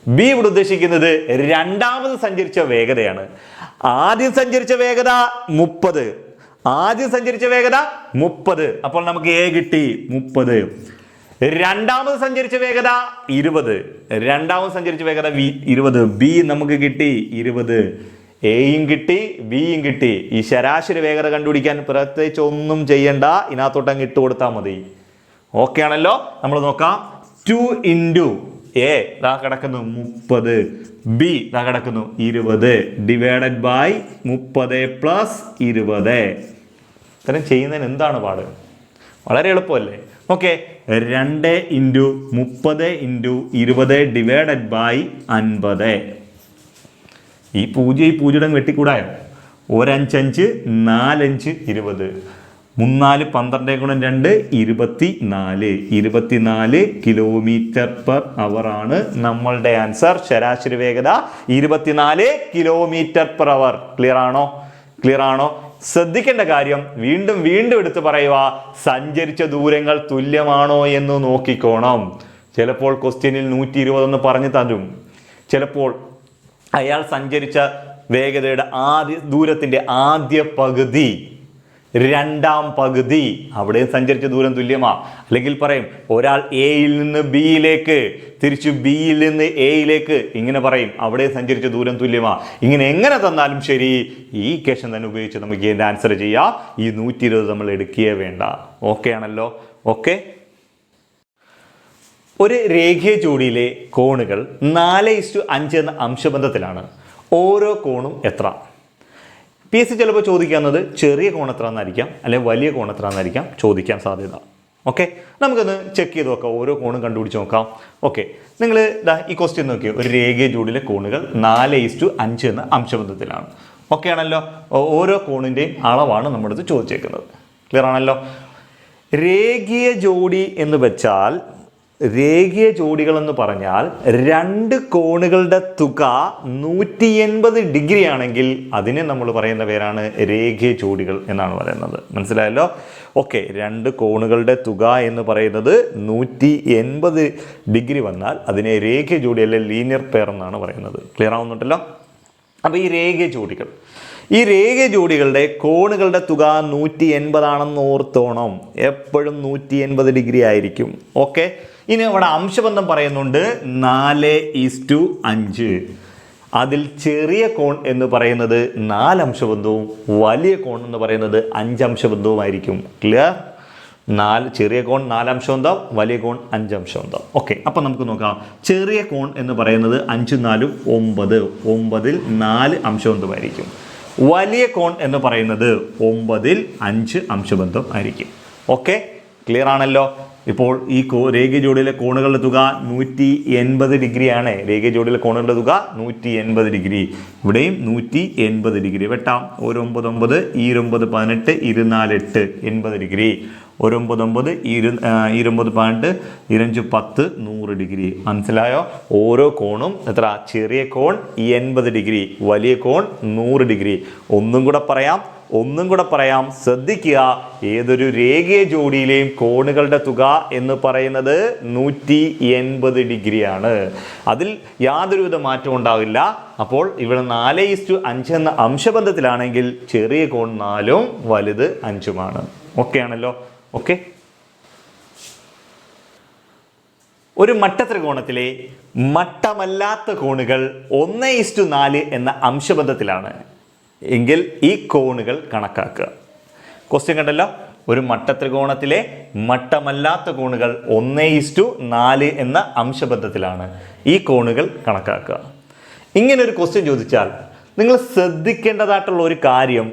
b ഇവിടെ ഉദ്ദേശിക്കുന്നത് രണ്ടാമത് സഞ്ചരിച്ച വേഗതയാണ്. ആദ്യം സഞ്ചരിച്ച വേഗത 30. അപ്പോൾ നമുക്ക് a കിട്ടി 30. രണ്ടാമത് സഞ്ചരിച്ച വേഗത 20. രണ്ടാമത് സഞ്ചരിച്ച വേഗത 20. ബി നമുക്ക് കിട്ടി 20. എയും കിട്ടി ബിയും കിട്ടി. ഈ ശരാശരി വേഗത കണ്ടുപിടിക്കാൻ പ്രത്യേകിച്ച് ഒന്നും ചെയ്യണ്ട, ഇതിനകത്തോട്ട് അങ്ങ് ഇട്ട് കൊടുത്താൽ മതി. ഓക്കെ ആണല്ലോ. നമ്മൾ നോക്കാം. 2 ഇൻറ്റു എ ഇതാ കിടക്കുന്നു 30, ബി ഇതാ കിടക്കുന്നു 20 ഡിവൈഡഡ് ബൈ 30 പ്ലസ് 20. ഇത്രയും ചെയ്യുന്നതിന് എന്താണ് പാട്? വളരെ എളുപ്പമല്ലേ? Okay. 2 into 30 into 20 divided by 50. ഈ പൂജ്യയുടെ വെട്ടിക്കൂടായോ? 1 5 5 4 5 20. 3 4 12 2 24 കിലോമീറ്റർ പെർ അവർ ആണ് നമ്മളുടെ ആൻസർ. ശരാശരി വേഗത 24 കിലോമീറ്റർ പെർ അവർ. ക്ലിയർ ആണോ? ക്ലിയർ ആണോ? ശ്രദ്ധിക്കേണ്ട കാര്യം വീണ്ടും എടുത്ത് പറയുക, സഞ്ചരിച്ച ദൂരങ്ങൾ തുല്യമാണോ എന്ന് നോക്കിക്കോണം. ചിലപ്പോൾ ക്വസ്റ്റ്യനിൽ 120 പറഞ്ഞു തരും. ചിലപ്പോൾ അയാൾ സഞ്ചരിച്ച വേഗതയുടെ ദൂരത്തിന്റെ ആദ്യ പകുതി, രണ്ടാം പകുതി, അവിടെയും സഞ്ചരിച്ച ദൂരം തുല്യമാ. അല്ലെങ്കിൽ പറയും ഒരാൾ എയിൽ നിന്ന് ബിയിലേക്ക്, തിരിച്ചു ബിയിൽ നിന്ന് എയിലേക്ക്, ഇങ്ങനെ പറയും അവിടെ സഞ്ചരിച്ച ദൂരം തുല്യമാ. ഇങ്ങനെ എങ്ങനെ തന്നാലും ശരി, ഈ ക്വസ്റ്റ്യൻ തന്നെ ഉപയോഗിച്ച് നമുക്ക് ഇതിന്റെ ആൻസർ ചെയ്യാം. ഈ 120 നമ്മൾ എടുക്കുകയേ വേണ്ട. ഓക്കെ ആണല്ലോ? ഓക്കെ. ഒരു രേഖീയ ജോഡിയിലെ കോണുകൾ 4:5 എന്ന അംശബന്ധത്തിലാണ്. ഓരോ കോണും എത്ര? PSC ചിലപ്പോൾ ചോദിക്കുന്നത് ചെറിയ കോൺ എത്ര എന്നായിരിക്കാം, അല്ലെങ്കിൽ വലിയ കോൺ എത്ര എന്നായിരിക്കാം ചോദിക്കാൻ സാധ്യത. ഓക്കെ, നമുക്കൊന്ന് ചെക്ക് ചെയ്ത് നോക്കാം. ഓരോ കോണും കണ്ടുപിടിച്ച് നോക്കാം. ഓക്കെ, നിങ്ങൾ ഈ ക്വസ്റ്റ്യൻ നോക്കിയോ. ഒരു രേഖീയ ജോഡിയിലെ കോണുകൾ 4:5 എന്ന അംശബന്ധത്തിലാണ്. ഓക്കെ ആണല്ലോ? ഓരോ കോണിൻ്റെയും അളവാണ് നമ്മുടെ അടുത്ത് ചോദിച്ചേക്കുന്നത്. ക്ലിയർ ആണല്ലോ? രേഖീയ ജോഡി എന്ന് വെച്ചാൽ, രേഖീയ ജോഡികൾ എന്ന് പറഞ്ഞാൽ രണ്ട് കോണുകളുടെ തുക 180 ഡിഗ്രി ആണെങ്കിൽ അതിനെ നമ്മൾ പറയുന്ന പേരാണ് രേഖീയ ജോഡികൾ എന്നാണ് പറയുന്നത്. മനസ്സിലായല്ലോ? ഓക്കെ, രണ്ട് കോണുകളുടെ തുക എന്ന് പറയുന്നത് 180 ഡിഗ്രി വന്നാൽ അതിനെ രേഖീയ ജോഡി അല്ലെ ലീനിയർ പെയർ എന്നാണ് പറയുന്നത്. ക്ലിയർ ആവുന്നുണ്ടല്ലോ? അപ്പോൾ ഈ രേഖീയ ജോഡികളുടെ കോണുകളുടെ തുക 180 ആണെന്ന് ഓർത്തോണം. എപ്പോഴും 180 ഡിഗ്രി ആയിരിക്കും. ഓക്കെ, ഇനി അവിടെ അംശബന്ധം പറയുന്നുണ്ട് 4:5. അതിൽ ചെറിയ കോൺ എന്ന് പറയുന്നത് 4 അംശബന്ധവും വലിയ കോൺ എന്ന് പറയുന്നത് 5 അംശബന്ധവുമായിരിക്കും. ക്ലിയർ? ചെറിയ കോൺ 4 അംശബന്ധം, വലിയ കോൺ 5 അംശബന്ധം. ഓക്കെ, അപ്പം നമുക്ക് നോക്കാം. ചെറിയ കോൺ എന്ന് പറയുന്നത് 5 4 9. 9-ൽ 4 അംശബന്ധമായിരിക്കും. വലിയ കോൺ എന്ന് പറയുന്നത് 9-ൽ 5 അംശബന്ധം ആയിരിക്കും. ഓക്കെ, ക്ലിയർ ആണല്ലോ? ഇപ്പോൾ ഈ രേഖീയ ജോഡിയിലെ കോണുകളുടെ തുക 180 ഡിഗ്രിയാണ്. രേഖീയ ജോഡിയിലെ കോണുകളുടെ തുക 180 ഡിഗ്രി. ഇവിടെയും 180 ഡിഗ്രി വെട്ടാം. 1 9 9, 9 18, 24 8, 80 ഡിഗ്രി. 1 9 9, 9 18, 25 10, 100 ഡിഗ്രി. മനസ്സിലായോ? ഓരോ കോണും എത്ര? ചെറിയ കോൺ 80 ഡിഗ്രി, വലിയ കോൺ 100 ഡിഗ്രി. ഒന്നും കൂടെ പറയാം, ശ്രദ്ധിക്കുക. ഏതൊരു രേഖീയ ജോഡിയിലെയും കോണുകളുടെ തുക എന്ന് പറയുന്നത് 180 ഡിഗ്രിയാണ്. അതിൽ യാതൊരുവിധ മാറ്റവും ഉണ്ടാവില്ല. അപ്പോൾ ഇവിടെ 4:5 എന്ന അംശബന്ധത്തിലാണെങ്കിൽ ചെറിയ കോൺ 4ഉം വലുത് 5ഉമാണ്. ഓക്കെ ആണല്ലോ? ഓക്കെ, ഒരു മട്ടത്രികോണത്തിലെ മട്ടമല്ലാത്ത കോണുകൾ 1:4 എന്ന അംശബന്ധത്തിലാണ് എങ്കിൽ ഈ കോണുകൾ കണക്കാക്കുക. ക്വസ്റ്റ്യൻ കണ്ടല്ലോ. ഒരു മട്ടത്രികോണത്തിലെ മട്ടമല്ലാത്ത കോണുകൾ 1:4 എന്ന അംശബന്ധത്തിലാണ്. ഈ കോണുകൾ കണക്കാക്കുക. ഇങ്ങനൊരു ക്വസ്റ്റ്യൻ ചോദിച്ചാൽ നിങ്ങൾ ശ്രദ്ധിക്കേണ്ടതായിട്ടുള്ള ഒരു കാര്യം,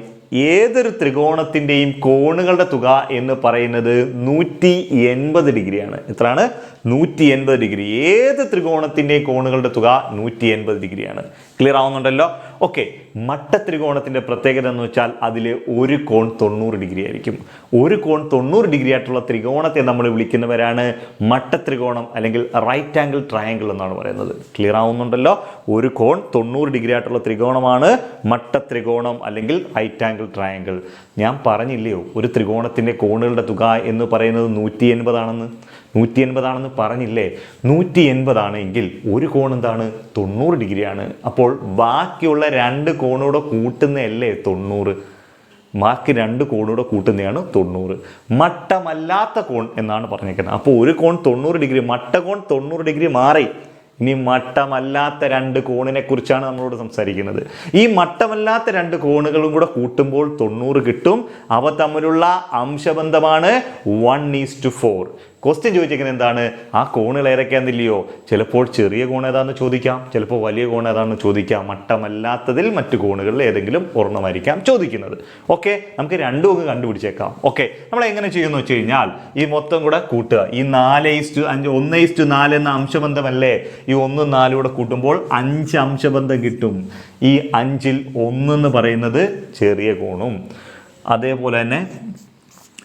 ഏതൊരു ത്രികോണത്തിൻ്റെയും കോണുകളുടെ തുക എന്ന് പറയുന്നത് 180 ഡിഗ്രിയാണ്. എത്രയാണ്? 180 ഡിഗ്രി. ഏത് ത്രികോണത്തിൻ്റെയും കോണുകളുടെ തുക 180 ഡിഗ്രിയാണ്. ക്ലിയർ ആവുന്നുണ്ടല്ലോ? ഓക്കെ, മട്ടത്രികോണത്തിൻ്റെ പ്രത്യേകത എന്ന് വെച്ചാൽ അതിൽ ഒരു കോൺ 90 ഡിഗ്രി ആയിരിക്കും. ഒരു കോൺ 90 ഡിഗ്രി ആയിട്ടുള്ള ത്രികോണത്തെ നമ്മൾ വിളിക്കുന്നവരാണ് മട്ടത്രികോണം അല്ലെങ്കിൽ റൈറ്റ് ആംഗിൾ ട്രയാങ്കിൾ എന്നാണ് പറയുന്നത്. ക്ലിയർ ആവുന്നുണ്ടല്ലോ? ഒരു കോൺ 90 ഡിഗ്രി ആയിട്ടുള്ള ത്രികോണമാണ് മട്ടത്രികോണം അല്ലെങ്കിൽ റൈറ്റ് ആംഗിൾ ട്രയാങ്കിൾ. ഞാൻ പറഞ്ഞില്ലയോ ഒരു ത്രികോണത്തിൻ്റെ കോണുകളുടെ തുക എന്ന് പറയുന്നത് 180 ആണെന്ന് പറഞ്ഞില്ലേ? 180 ആണെങ്കിൽ ഒരു കോൺ എന്താണ്? 90 ഡിഗ്രിയാണ്. അപ്പോൾ ബാക്കിയുള്ള രണ്ട് കോണൂടെ കൂട്ടുന്നതല്ലേ 90? ബാക്കി 2 കോണൂടെ കൂട്ടുന്നതാണ് 90. മട്ടമല്ലാത്ത കോൺ എന്നാണ് പറഞ്ഞേക്കുന്നത്. അപ്പോൾ ഒരു കോൺ 90 ഡിഗ്രി, മട്ടകോൺ 90 ഡിഗ്രി മാറി. ഇനി മട്ടമല്ലാത്ത 2 കോണിനെ കുറിച്ചാണ് നമ്മളോട് സംസാരിക്കുന്നത്. ഈ മട്ടമല്ലാത്ത 2 കോണുകളും കൂടെ കൂട്ടുമ്പോൾ 90 കിട്ടും. അവ തമ്മിലുള്ള അംശബന്ധമാണ് 1:4. ക്വസ്റ്റ്യൻ ചോദിച്ചിരിക്കുന്നത് എന്താണ്? ആ കോണുകൾ ഏതൊക്കെയാണെന്നില്ലയോ? ചിലപ്പോൾ ചെറിയ കോൺ ഏതാണെന്ന് ചോദിക്കാം, ചിലപ്പോൾ വലിയ കോൺ ഏതാണെന്ന് ചോദിക്കാം. മട്ടമല്ലാത്തതിൽ മറ്റു കോണുകളിൽ ഏതെങ്കിലും ഒരെണ്ണമായിരിക്കാം ചോദിക്കുന്നത്. ഓക്കെ, നമുക്ക് 2 അങ്ങ് കണ്ടുപിടിച്ചേക്കാം. ഓക്കെ, നമ്മൾ എങ്ങനെ ചെയ്യുമെന്ന് വെച്ച് കഴിഞ്ഞാൽ ഈ മൊത്തം കൂടെ കൂട്ടുക. ഈ 4:5 1:4 എന്ന അംശബന്ധമല്ലേ, ഈ 1 4 കൂടെ കൂട്ടുമ്പോൾ 5 അംശബന്ധം കിട്ടും. ഈ 5-ൽ 1 എന്ന് പറയുന്നത് ചെറിയ കോണും, അതേപോലെ തന്നെ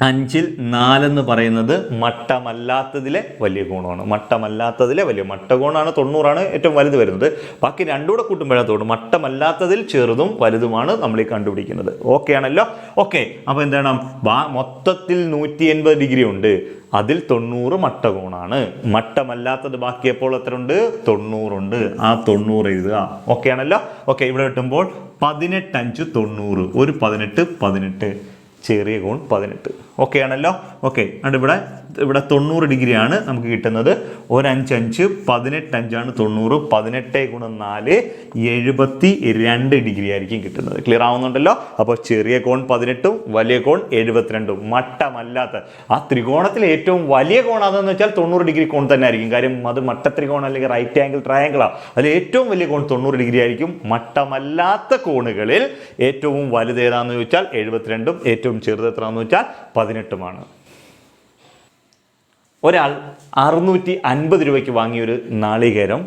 5-ൽ 4 എന്ന് പറയുന്നത് മട്ടമല്ലാത്തതിലെ വലിയ കോണമാണ്. മട്ടമല്ലാത്തതിലെ വലിയ മട്ടകോണാണ് 90 ഏറ്റവും വലുത് വരുന്നത്. ബാക്കി 2 കൂടെ കൂട്ടുമ്പോഴത്തോട് മട്ടമല്ലാത്തതിൽ ചെറുതും വലുതുമാണ് നമ്മൾ ഈ കണ്ടുപിടിക്കുന്നത്. ഓക്കെ ആണല്ലോ? ഓക്കെ, അപ്പോൾ എന്താണ്? മൊത്തത്തിൽ 180 ഡിഗ്രി ഉണ്ട്, അതിൽ 90 മട്ടകോണാണ്. മട്ടമല്ലാത്തത് ബാക്കിയപ്പോൾ എത്ര ഉണ്ട്? 90 ഉണ്ട്. ആ 90 എഴുതുക. ഓക്കെ ആണല്ലോ? ഓക്കെ, ഇവിടെ കിട്ടുമ്പോൾ 18 5 90, ഒരു 18 ചെറിയ കോൺ 18. ഓക്കെ ആണല്ലോ? ഓക്കെ, അതുകൊണ്ട് ഇവിടെ 90 ഡിഗ്രിയാണ് നമുക്ക് കിട്ടുന്നത്. ഒരു 5 5 18 5 90. 18 × 4 72 ഡിഗ്രി ആയിരിക്കും കിട്ടുന്നത്. ക്ലിയർ ആവുന്നുണ്ടല്ലോ? അപ്പോൾ ചെറിയ കോൺ 18ഉം വലിയ കോൺ 72ഉം. മട്ടമല്ലാത്ത ആ ത്രികോണത്തിൽ ഏറ്റവും വലിയ കോൺ അതെന്ന് വെച്ചാൽ 90 ഡിഗ്രി കോൺ തന്നെ ആയിരിക്കും. കാര്യം അത് മട്ടത്രികോണം അല്ലെങ്കിൽ റൈറ്റ് ആംഗിൾ ട്രയാങ്കിളാണ്. അതിൽ ഏറ്റവും വലിയ കോൺ 90 ഡിഗ്രി ആയിരിക്കും. മട്ടമല്ലാത്ത കോണുകളിൽ ഏറ്റവും വലുത് ഏതാണെന്ന് ചോദിച്ചാൽ 72ഉം ഏറ്റവും ചെറുത് എത്രയാണെന്ന് വെച്ചാൽ 18ഉമാണ്. ഒരാൾ 650 രൂപയ്ക്ക് വാങ്ങിയൊരു നാളികേരം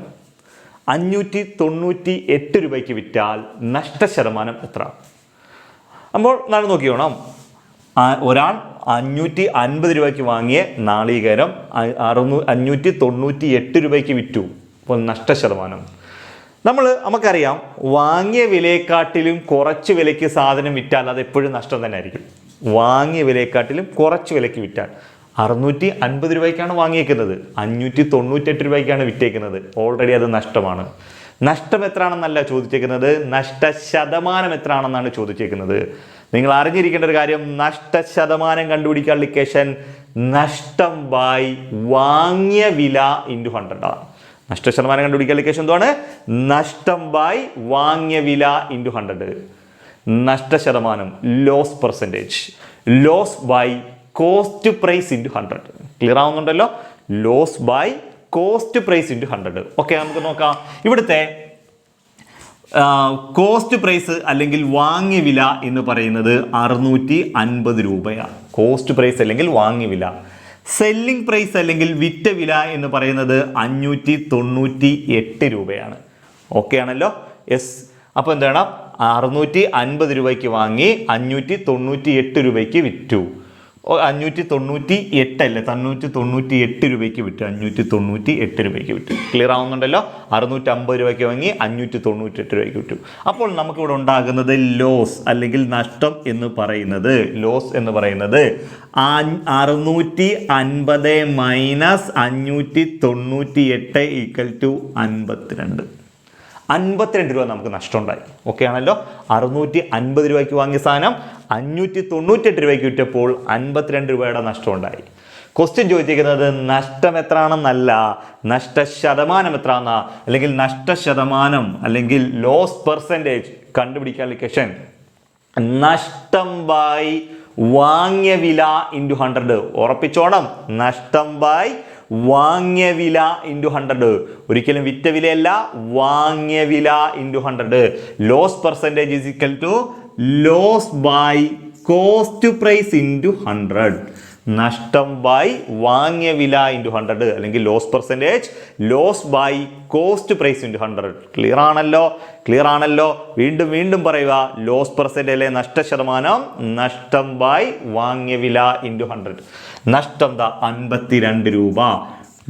598 രൂപയ്ക്ക് വിറ്റാൽ നഷ്ടശതമാനം എത്ര? അപ്പോൾ നാളെ നോക്കിയോണം. ഒരാൾ 550 രൂപയ്ക്ക് വാങ്ങിയ നാളികേരം 598 രൂപയ്ക്ക് വിറ്റു. അപ്പോൾ നഷ്ടശതമാനം നമുക്കറിയാം, വാങ്ങിയ വിലയെക്കാട്ടിലും കുറച്ച് വിലയ്ക്ക് സാധനം വിറ്റാൽ അത് എപ്പോഴും നഷ്ടം തന്നെ ആയിരിക്കും. വാങ്ങിയ വിലയെക്കാട്ടിലും കുറച്ച് വിലയ്ക്ക് വിറ്റാൽ 650 രൂപയ്ക്കാണ് വാങ്ങിയേക്കുന്നത്, 598 രൂപയ്ക്കാണ് വിറ്റേക്കുന്നത്. ഓൾറെഡി അത് നഷ്ടമാണ്. നഷ്ടം എത്രയാണെന്നല്ല ചോദിച്ചേക്കുന്നത്, നഷ്ടശതമാനം എത്രയാണെന്നാണ് ചോദിച്ചേക്കുന്നത്. നിങ്ങൾ അറിഞ്ഞിരിക്കേണ്ട ഒരു കാര്യം, നഷ്ടശതമാനം കണ്ടുപിടിക്കാനുള്ള ഇക്വേഷൻ നഷ്ടം ബൈ വാങ്ങിയ വില ഇൻറ്റു 100 ആണ്. നഷ്ടശതമാനം കണ്ടുപിടിക്കാനുള്ള ഇക്വേഷൻ എന്താണ്? നഷ്ടം ബൈ വാങ്ങിയ വില ഇൻറ്റു 100. നഷ്ടശതമാനം loss percentage, loss by cost price into 100. Clear ആവുന്നുണ്ടല്ലോ? Loss by cost price into 100. Okay, നമുക്ക് നോക്കാം. ഇവിടുത്തെ കോസ്റ്റ് പ്രൈസ് അല്ലെങ്കിൽ വാങ്ങിയ വില എന്ന് പറയുന്നത് 650 രൂപയാണ്. കോസ്റ്റ് പ്രൈസ് അല്ലെങ്കിൽ വാങ്ങിയ വില. സെല്ലിംഗ് പ്രൈസ് അല്ലെങ്കിൽ വിറ്റ വില എന്ന് പറയുന്നത് 598 രൂപയാണ്. ഓക്കെ ആണല്ലോ? യെസ്. അപ്പോൾ എന്താണ്? 650 രൂപയ്ക്ക് വാങ്ങി 598 രൂപയ്ക്ക് വിറ്റു. 598 അല്ലേ, 598 രൂപയ്ക്ക് വിറ്റു. 598 രൂപയ്ക്ക് വിറ്റു. ക്ലിയർ ആവുന്നുണ്ടല്ലോ? 650 രൂപയ്ക്ക് വാങ്ങി 598 രൂപയ്ക്ക് വിറ്റു. അപ്പോൾ നമുക്കിവിടെ ഉണ്ടാകുന്നത് ലോസ് അല്ലെങ്കിൽ നഷ്ടം എന്ന് പറയുന്നത്, ലോസ് എന്ന് പറയുന്നത് 650 മൈനസ് 598 ഈക്വൽ ടു 52. 52 രൂപ നമുക്ക് നഷ്ടമുണ്ടായി. ഓക്കെ ആണല്ലോ? 650 രൂപയ്ക്ക് വാങ്ങിയ സാധനം 598 രൂപയ്ക്ക് വിറ്റപ്പോൾ 52 രൂപയുടെ നഷ്ടമുണ്ടായി. ക്വസ്റ്റ്യൻ ചോദിച്ചിരിക്കുന്നത് നഷ്ടം എത്രയാണെന്നല്ല, നഷ്ടശതമാനം എത്രയാണെന്നാ. അല്ലെങ്കിൽ നഷ്ടശതമാനം അല്ലെങ്കിൽ ലോസ് പെർസെൻറ്റേജ് കണ്ടുപിടിക്കാൻ ഇക്വേഷൻ നഷ്ടം ബൈ വാങ്ങിയ വില ഇൻറ്റു 100. ഉറപ്പിച്ചോണം, നഷ്ടം ബൈ വാങ്ങിയ വില ഇൻറ്റു 100. ഒരിക്കലും വിറ്റ വിലയല്ല, വാങ്ങിയ വില into 100. Loss percentage is equal to loss by cost price into 100. നഷ്ടം ബൈ വാങ്ങിയ വില ഇൻറ്റു 100 അല്ലെങ്കിൽ loss percentage loss by cost price into 100. Clear ആണല്ലോ? ക്ലിയർ ആണല്ലോ? വീണ്ടും വീണ്ടും പറയുക. ലോസ് പെർസെൻറ്റേജിലെ നഷ്ടശതമാനം നഷ്ടം ബൈ വാങ്ങിയ വില ഇൻറ്റു 100. നഷ്ടം 52 രൂപ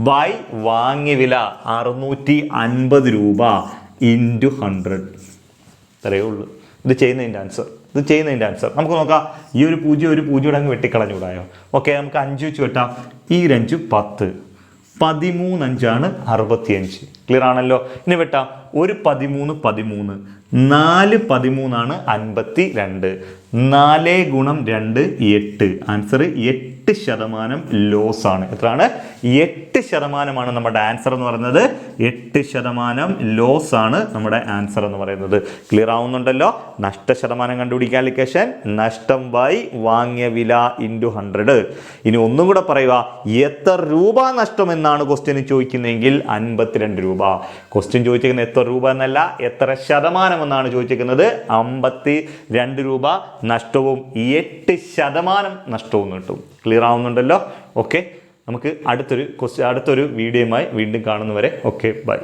ബൈ വാങ്ങിയ വില 650 രൂപ ഇൻറ്റു 100. ഇത്രയേ ഉള്ളൂ. ഇത് ചെയ്യുന്നതിൻ്റെ ആൻസർ. നമുക്ക് നോക്കാം. ഈ ഒരു 0 ഒരു 0 അങ്ങ് വെട്ടിക്കളഞ്ഞൂടായോ? ഓക്കെ, നമുക്ക് 5 വെച്ച് വെട്ടാം. ഈ 5 10, 13 5 65. ക്ലിയർ ആണല്ലോ? ഇനി വെട്ടാം. ഒരു 13 13, 4 13 52, 4 ഗുണം 2 8. ആൻസർ 8% ലോസ് ആണ്. എത്രയാണ്? 8% നമ്മുടെ ആൻസർ എന്ന് പറയുന്നത്. 8% ലോസ് ആണ് നമ്മുടെ ആൻസർ എന്ന് പറയുന്നത്. ക്ലിയർ ആവുന്നുണ്ടല്ലോ? നഷ്ടശതമാനം കണ്ടുപിടിക്കാൻ ലൊക്കേഷൻ നഷ്ടം ബൈ വാങ്ങിയ വില ഇൻറ്റു 100. ഇനി ഒന്നും കൂടെ പറയുക, എത്ര രൂപ നഷ്ടം എന്നാണ് ക്വസ്റ്റ്യൻ ചോദിക്കുന്നതെങ്കിൽ 52 രൂപ. ക്വസ്റ്റ്യൻ ചോദിച്ചിരിക്കുന്നത് എത്ര രൂപ എന്നല്ല, എത്ര ശതമാനം എന്നാണ് ചോദിച്ചിരിക്കുന്നത്. 52 രൂപ നഷ്ടവും 8% നഷ്ടവും കിട്ടും. ക്ലിയർ ആവുന്നുണ്ടല്ലോ? ഓക്കെ, നമുക്ക് അടുത്തൊരു വീഡിയോയുമായി വീണ്ടും കാണുന്നവരെ ഓക്കെ ബൈ.